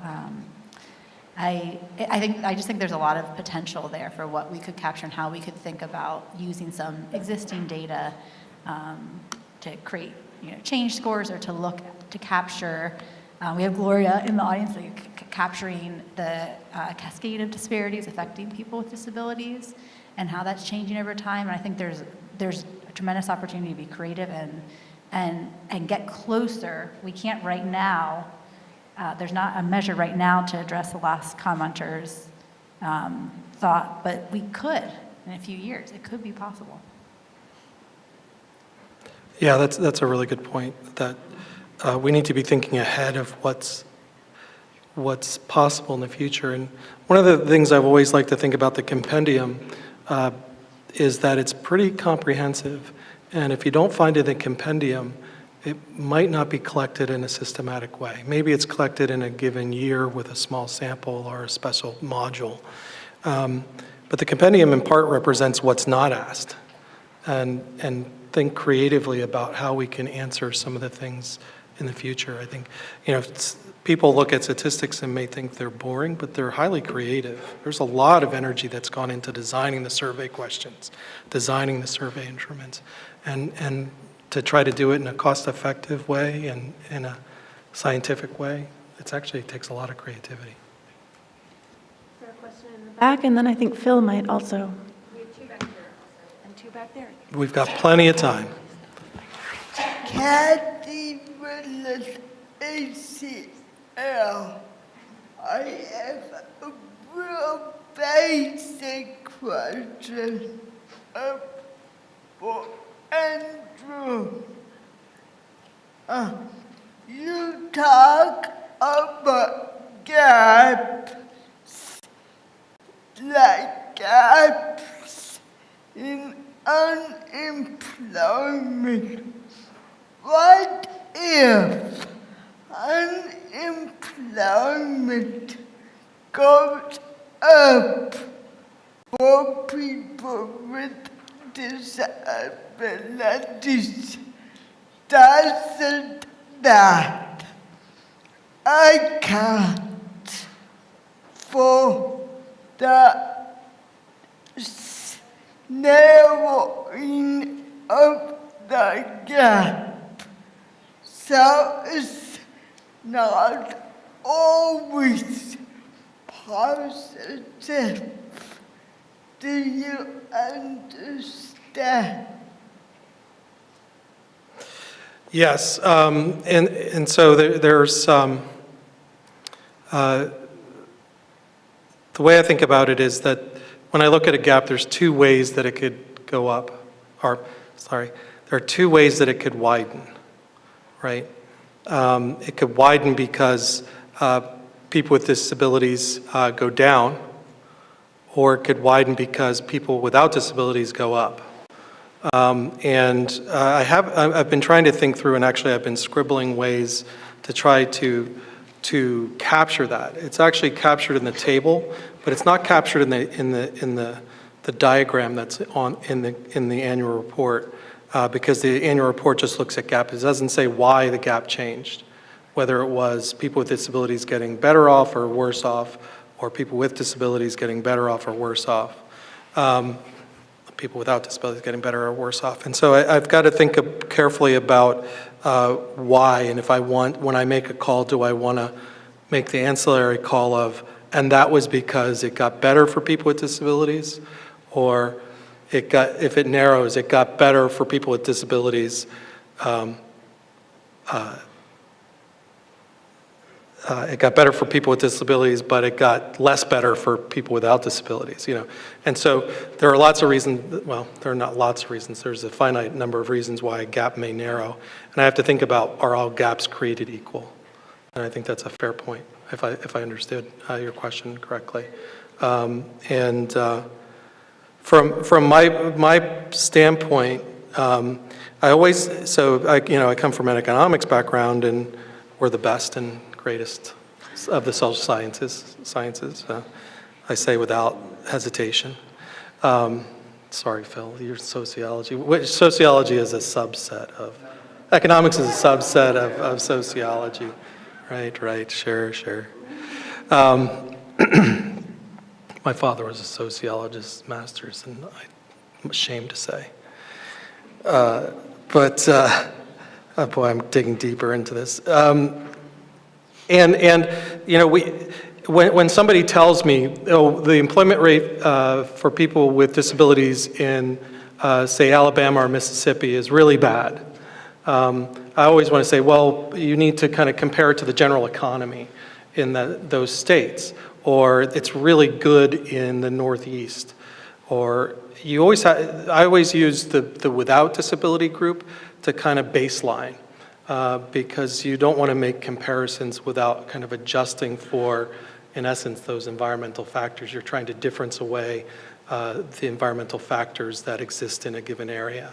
I just think there's a lot of potential there for what we could capture and how we could think about using some existing data to create change scores or to look to capture. We have Gloria in the audience, capturing the cascade of disparities affecting people with disabilities and how that's changing over time. And I think there's a tremendous opportunity to be creative and get closer. We can't right now, there's not a measure right now to address the last commenter's thought, but we could in a few years. It could be possible. Yeah, that's a really good point, that we need to be thinking ahead of what's possible in the future. And one of the things I've always liked to think about the compendium is that it's pretty comprehensive. And if you don't find it in compendium, it might not be collected in a systematic way. Maybe it's collected in a given year with a small sample or a special module. But the compendium in part represents what's not asked, and think creatively about how we can answer some of the things in the future. I think, people look at statistics and may think they're boring, but they're highly creative. There's a lot of energy that's gone into designing the survey questions, designing the survey instruments, and to try to do it in a cost-effective way and in a scientific way, it takes a lot of creativity. Is there a question in the back? And then I think Phil might also. We have 2 back there and 2 back there. We've got plenty of time. Kathy Willis, ACL. I have a real basic question for Andrew. You talk about gaps, like gaps in unemployment. What if unemployment goes up for people with disabilities? Doesn't that account for the narrowing of the gap? So it's not always positive. Do you understand? Yes, and so there's, the way I think about it is that when I look at a gap, there's two ways that it could go up, there are two ways that it could widen, right? It could widen because people with disabilities go down, or it could widen because people without disabilities go up. I've been trying to think through, and actually I've been scribbling ways to try to capture that. It's actually captured in the table, but it's not captured in the diagram that's in the annual report, because the annual report just looks at gap. It doesn't say why the gap changed, whether it was people with disabilities getting better off or worse off, or people with disabilities getting better off or worse off. People without disabilities getting better or worse off. And so I've got to think carefully about why, and if I want, when I make a call, do I want to make the ancillary call of, and that was because it got better for people with disabilities, or if it narrows, it got better for people with disabilities, it got better for people with disabilities, but it got less better for people without disabilities, you know. And so there are lots of reasons, well, there are not lots of reasons, there's a finite number of reasons why a gap may narrow. And I have to think about, are all gaps created equal? And I think that's a fair point, if I understood your question correctly. From my standpoint, I come from an economics background, and we're the best and greatest of the social sciences. I say without hesitation. Sorry, Phil, you're sociology. Sociology is a subset of, economics is a subset of sociology. Right, sure. My father was a sociologist, master's, and I'm ashamed to say. Boy, I'm digging deeper into this. And you know, when somebody tells me, oh, the employment rate for people with disabilities in, say, Alabama or Mississippi is really bad, I always want to say, well, you need to kind of compare it to the general economy in those states, or it's really good in the Northeast, or I always use the without disability group to kind of baseline. Because you don't want to make comparisons without kind of adjusting for, in essence, those environmental factors. You're trying to difference away the environmental factors that exist in a given area.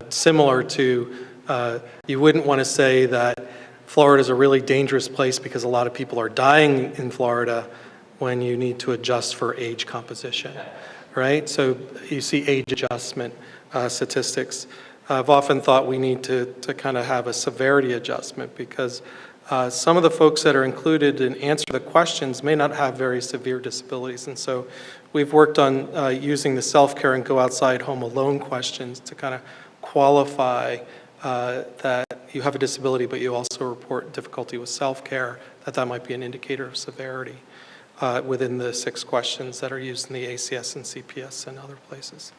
Similar to, you wouldn't want to say that Florida is a really dangerous place because a lot of people are dying in Florida when you need to adjust for age composition, right? So you see age adjustment statistics. I've often thought we need to kind of have a severity adjustment because some of the folks that are included and answer the questions may not have very severe disabilities. And so we've worked on using the self-care and go outside home alone questions to kind of qualify that you have a disability, but you also report difficulty with self-care, that might be an indicator of severity within the 6 questions that are used in the ACS and CPS and other places.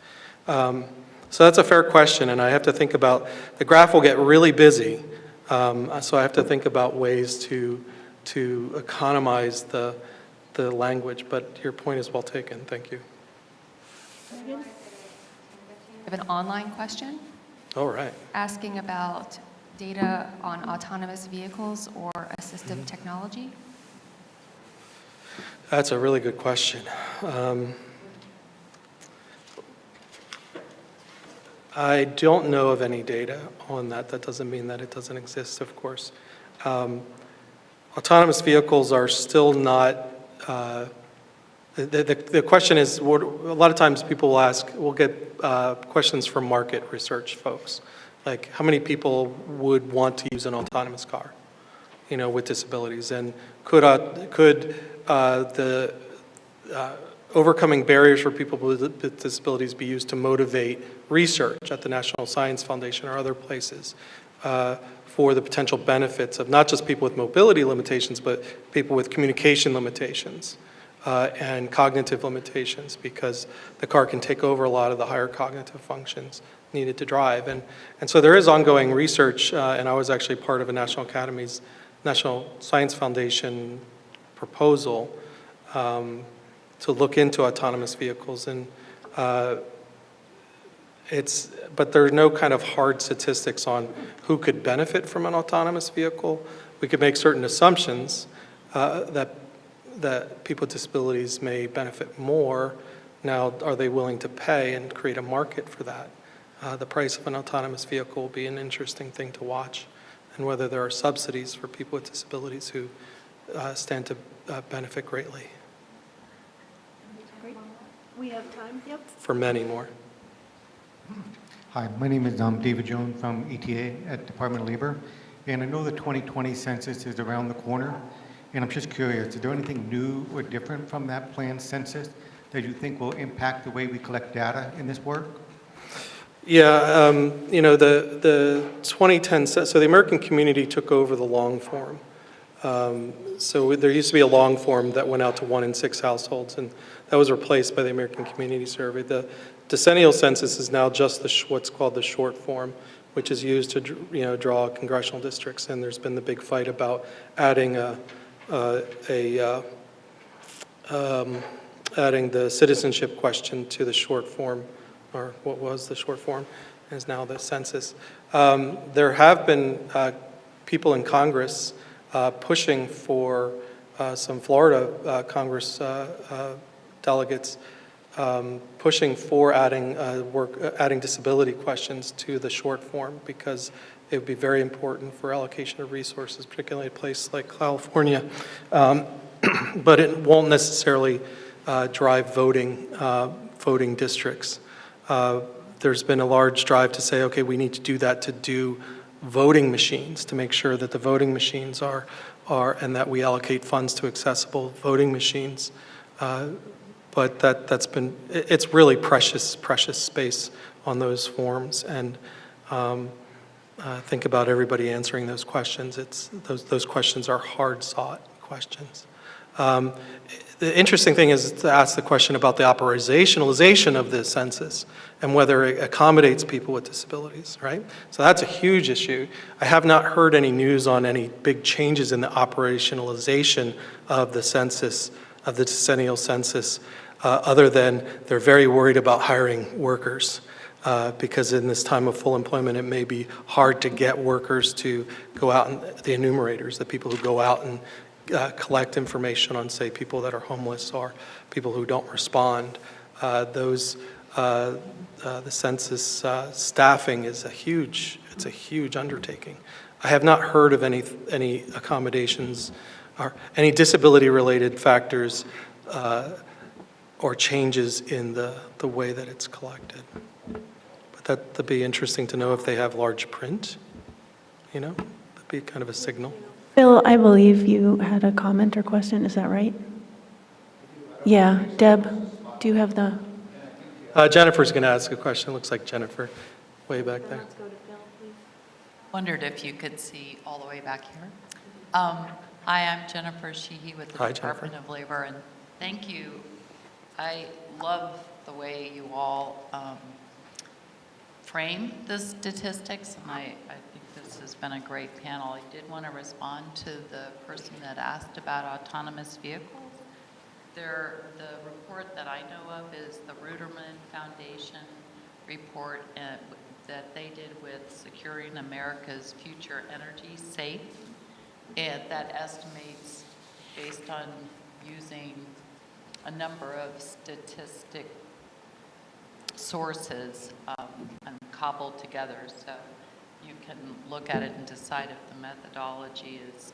So that's a fair question, and I have to think about, the graph will get really busy, so I have to think about ways to economize the language, but your point is well taken. Thank you. I have an online question All right. asking about data on autonomous vehicles or assistive technology. That's a really good question. I don't know of any data on that. That doesn't mean that it doesn't exist, of course. Autonomous vehicles are still not, the question is, a lot of times people will ask, we'll get questions from market research folks, like how many people would want to use an autonomous car, with disabilities, and could the overcoming barriers for people with disabilities be used to motivate research at the National Science Foundation or other places for the potential benefits of not just people with mobility limitations, but people with communication limitations and cognitive limitations, because the car can take over a lot of the higher cognitive functions needed to drive. And so there is ongoing research, and I was actually part of a National Science Foundation proposal to look into autonomous vehicles, and but there are no kind of hard statistics on who could benefit from an autonomous vehicle. We could make certain assumptions that people with disabilities may benefit more. Now, are they willing to pay and create a market for that? The price of an autonomous vehicle will be an interesting thing to watch, and whether there are subsidies for people with disabilities who stand to benefit greatly. Great. We have time, yep. For many more. Hi, my name is David Jones from ETA at Department of Labor, and I know the 2020 census is around the corner, and I'm just curious, is there anything new or different from that planned census that you think will impact the way we collect data in this work? Yeah, the 2010, so the American community took over the long form. So there used to be a long form that went out to 1 in 6 households, and that was replaced by the American Community Survey. The decennial census is now just what's called the short form, which is used to draw congressional districts. And there's been the big fight about adding adding the citizenship question to the short form, or what was the short form, and is now the census. There have been people in Congress pushing for some Florida Congress delegates pushing for adding disability questions to the short form, because it would be very important for allocation of resources, particularly a place like California. But it won't necessarily drive voting districts. There's been a large drive to say, okay, we need to do that to do voting machines, to make sure that the voting machines are and that we allocate funds to accessible voting machines. But it's really precious space on those forms. And think about everybody answering those questions. Those questions are hard-sought questions. The interesting thing is to ask the question about the operationalization of the census and whether it accommodates people with disabilities, right? So that's a huge issue. I have not heard any news on any big changes in the operationalization of the census, of the decennial census, other than they're very worried about hiring workers. Because in this time of full employment, it may be hard to get workers to go out, and the enumerators, the people who go out and collect information on, say, people that are homeless or people who don't respond. The census staffing is a huge undertaking. I have not heard of any accommodations or any disability-related factors or changes in the way that it's collected. But that'd be interesting to know if they have large print, that'd be kind of a signal. Phil, I believe you had a comment or question, is that right? Yeah, Deb, do you have the? Jennifer's going to ask a question. Looks like Jennifer, way back there. Let's go to Phil, please. Wondered if you could see all the way back here. Hi, I'm Jennifer Sheehy with the Hi, Department of Labor, and thank you. I love the way you all frame the statistics, and I think this has been a great panel. I did want to respond to the person that asked about autonomous vehicles. The report that I know of is the Ruderman Foundation report that they did with Securing America's Future Energy Safe, and that estimates, based on using a number of statistic sources and cobbled together, so you can look at it and decide if the methodology is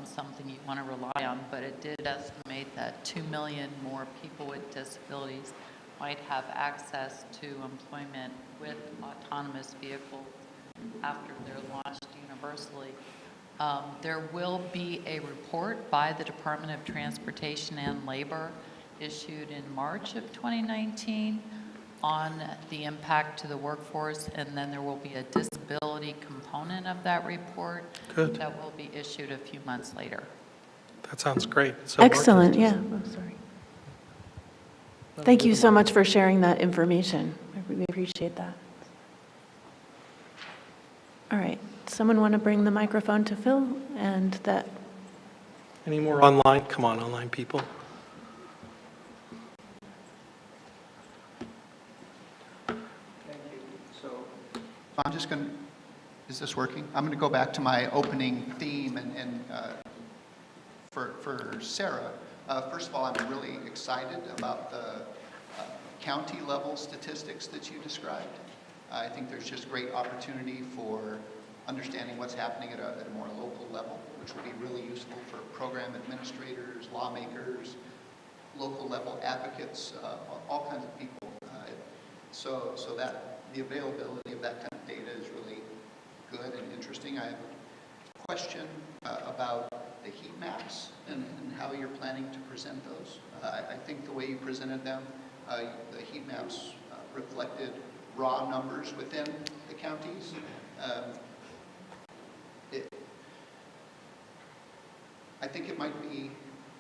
something you want to rely on, but it did estimate that 2 million more people with disabilities might have access to employment with autonomous vehicles after they're launched universally. There will be a report by the Department of Transportation and Labor issued in March of 2019 on the impact to the workforce, and then there will be a disability component of that report that will be issued a few months later. That sounds great. So Excellent, yeah. Oh, sorry. Thank you so much for sharing that information. I really appreciate that. All right, someone want to bring the microphone to Phil and that? Any more online? Come on, online people. I'm just going to, is this working? I'm going to go back to my opening theme and for Sarah. First of all, I'm really excited about the county level statistics that you described. I think there's just great opportunity for understanding what's happening at a more local level, which will be really useful for program administrators, lawmakers, local level advocates, all kinds of people. So that the availability of that kind of data is really good and interesting. I have a question about the heat maps and how you're planning to present those. I think the way you presented them, the heat maps reflected raw numbers within the counties. I think it might be,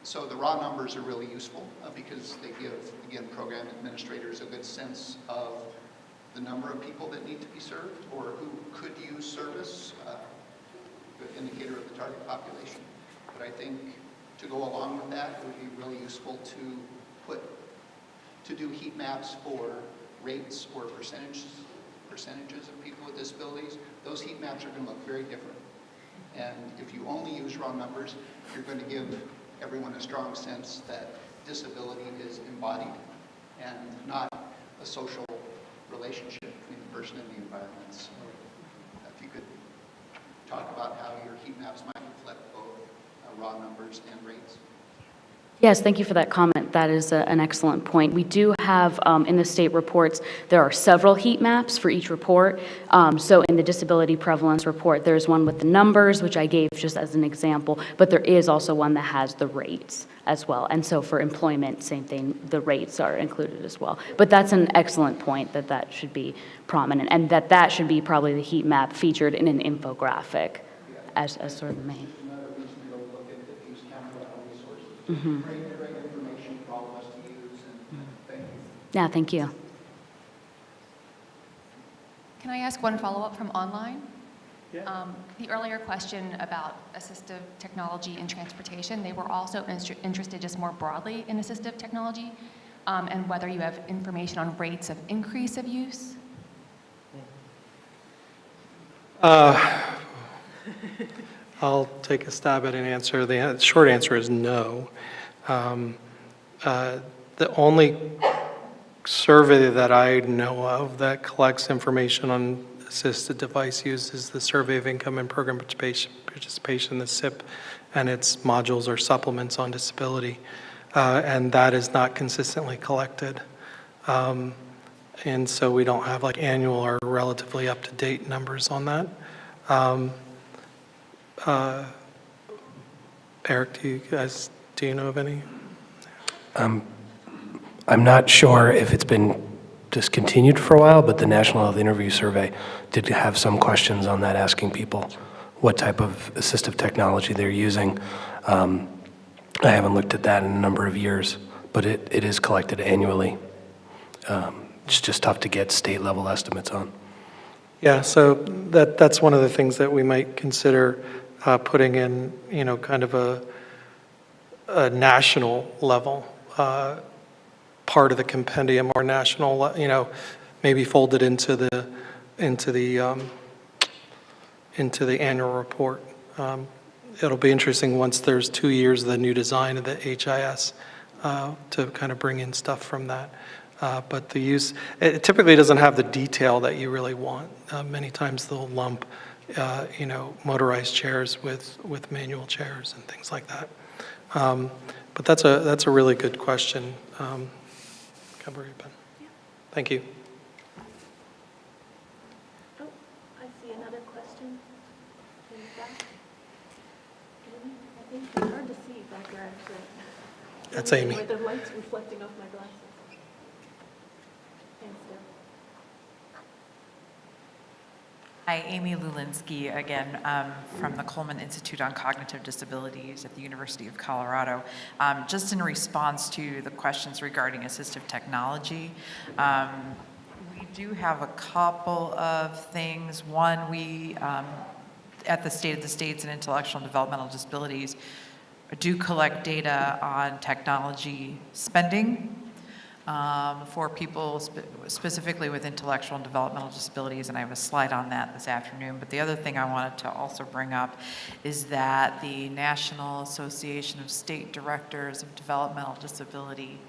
so the raw numbers are really useful because they give, again, program administrators a good sense of the number of people that need to be served or who could use service, good indicator of the target population. But I think to go along with that, it would be really useful to do heat maps for rates or percentages of people with disabilities. Those heat maps are going to look very different. And if you only use raw numbers, you're going to give everyone a strong sense that disability is embodied and not a social relationship between the person and the environment. So if you could talk about how your heat maps might reflect both raw numbers and rates. Yes, thank you for that comment. That is an excellent point. We do have, in the state reports, there are several heat maps for each report. So in the disability prevalence report, there's one with the numbers, which I gave just as an example, but there is also one that has the rates as well. And so for employment, same thing, the rates are included as well. But that's an excellent point that should be prominent, and that should be probably the heat map featured in an infographic as sort of the main. Mm-hmm. Great information for all of us to use, and thank you. Yeah, thank you. Can I ask one follow-up from online? Yeah. The earlier question about assistive technology in transportation, they were also interested just more broadly in assistive technology and whether you have information on rates of increase of use. I'll take a stab at an answer. The short answer is no. The only survey that I know of that collects information on assisted device use is the Survey of Income and Program Participation, the SIP, and its modules or supplements on disability. And that is not consistently collected. And so we don't have like annual or relatively up-to-date numbers on that. Eric, do you know of any? I'm not sure if it's been discontinued for a while, but the National Health Interview Survey did have some questions on that, asking people what type of assistive technology they're using. I haven't looked at that in a number of years, but it is collected annually. It's just tough to get state-level estimates on. Yeah, so that's one of the things that we might consider putting in, kind of a national level part of the compendium or national, maybe folded into the annual report. It'll be interesting once there's 2 years of the new design of the HIS to kind of bring in stuff from that. But the use, it typically doesn't have the detail that you really want. Many times they'll lump, motorized chairs with manual chairs and things like that. But that's a really good question. Kimberly, thank you. Oh, I see another question in the back. I think it's hard to see back there, actually. That's Amy. With the lights reflecting off my glasses. Thanks, Deb. Hi, Amy Lulinski again from the Coleman Institute on Cognitive Disabilities at the University of Colorado. Just in response to the questions regarding assistive technology, we do have a couple of things. One, we, at the State of the States and Intellectual and Developmental Disabilities, do collect data on technology spending for people specifically with intellectual and developmental disabilities, and I have a slide on that this afternoon. But the other thing I wanted to also bring up is that the National Association of State Directors of Developmental Disability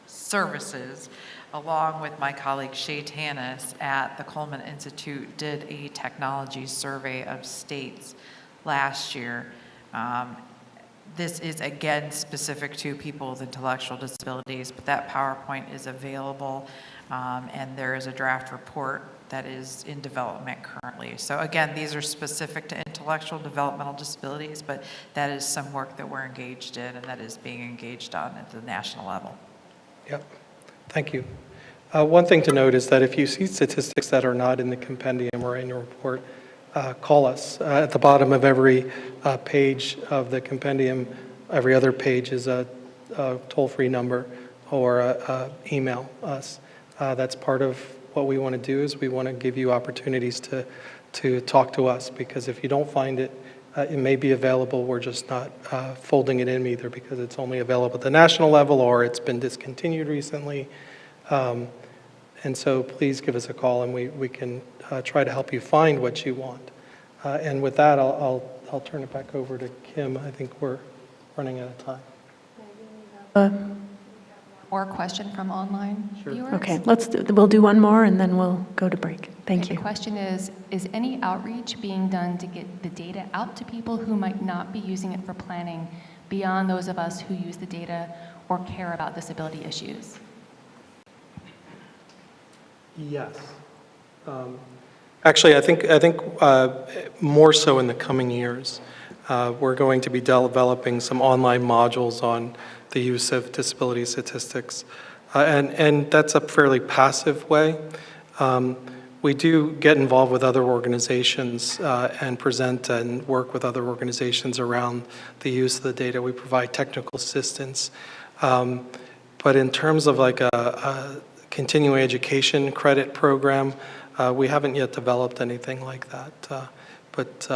Services, along with my colleague Shay Tanis at the Coleman Institute, did a technology survey of states last year. This is, again, specific to people with intellectual disabilities, but that PowerPoint is available, and there is a draft report that is in development currently. So again, these are specific to intellectual developmental disabilities, but that is some work that we're engaged in and that is being engaged on at the national level. Yep, thank you. One thing to note is that if you see statistics that are not in the compendium or annual report, call us. At the bottom of every page of the compendium, every other page is a toll-free number or email us. That's part of what we want to do, is we want to give you opportunities to talk to us, because if you don't find it, it may be available. We're just not folding it in either because it's only available at the national level or it's been discontinued recently. And so please give us a call and we can try to help you find what you want. And with that, I'll turn it back over to Kim. I think we're running out of time. Or a question from online viewers? Okay, we'll do one more and then we'll go to break. Thank you. The question is any outreach being done to get the data out to people who might not be using it for planning beyond those of us who use the data or care about disability issues? Yes. Actually, I think more so in the coming years. We're going to be developing some online modules on the use of disability statistics. And that's a fairly passive way. We do get involved with other organizations and present and work with other organizations around the use of the data. We provide technical assistance. But in terms of like a continuing education credit program, we haven't yet developed anything like that. But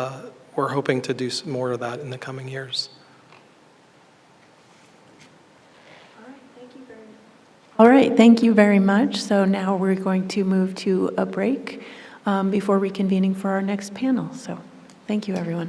we're hoping to do some more of that in the coming years. All right, thank you very much. So now we're going to move to a break before reconvening for our next panel. So thank you, everyone.